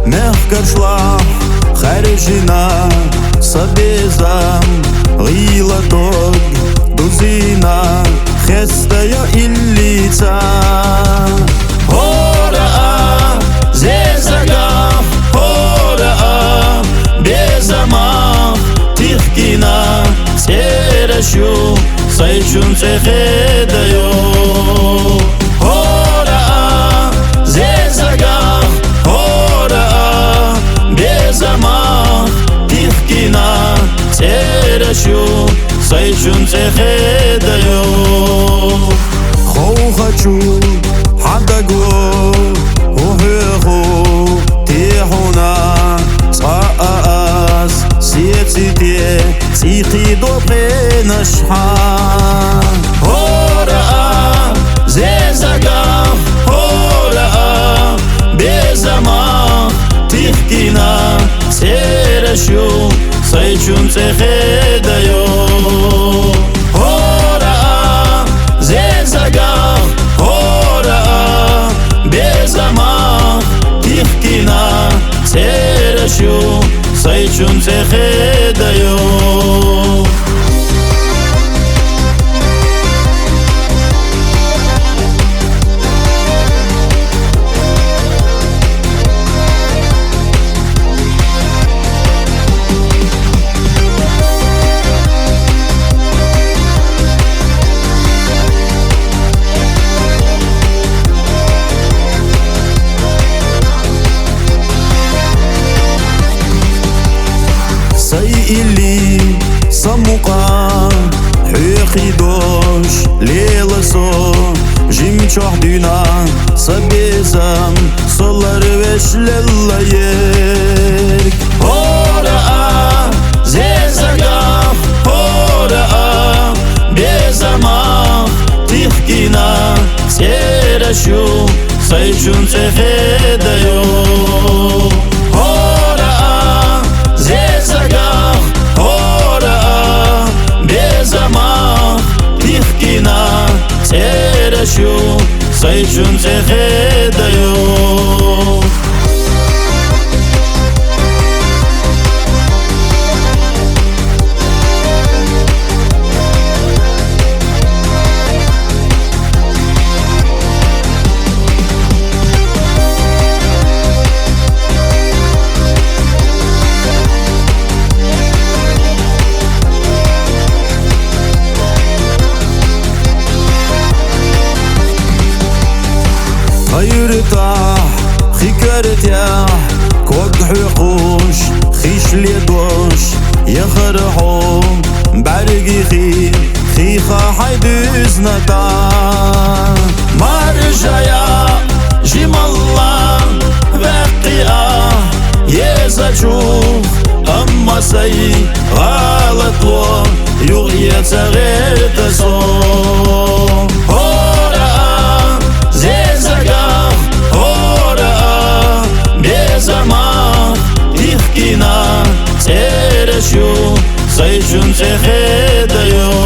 мягко шла Харижина Сабезам Гила дог Дузина Хестая иллица Хора Зезага Хора Безама Тихкина Серашу Сайчун цехедаю Хора Зезага Хора Безама Тихкина Серашу Сайчун цехедаю Хо хочу Хадаго Ухеху Тихуна Саас Сетите Сихи добре нашха Хора Зезага Хора Безама Тихкина Серашу Сайчун цехедаю Хора Зезага Хора Безама Тихкина Серашу Сайчун цехедаю Или самука Хюхидош Леласо Жимчох дюна Сабезам Солар вешлеллаек Хора Зезага Хора Безама Тихкина Серашу Сайчун цехедаю Хора Зезага Хора Безама Тихкина Серашу Сайчун цехедаю خيرتا خيكرتيا كوك حقوش خيش ليدوش يخرحو بعرقي خيخا حيدوز نتا مرجايا جيم الله بقيا يزجوف أما سي غلط لو يغيى تغير تسو هورا زيزاقا هورا بيزاما تيخكينا تيرشو سيجون تخيديو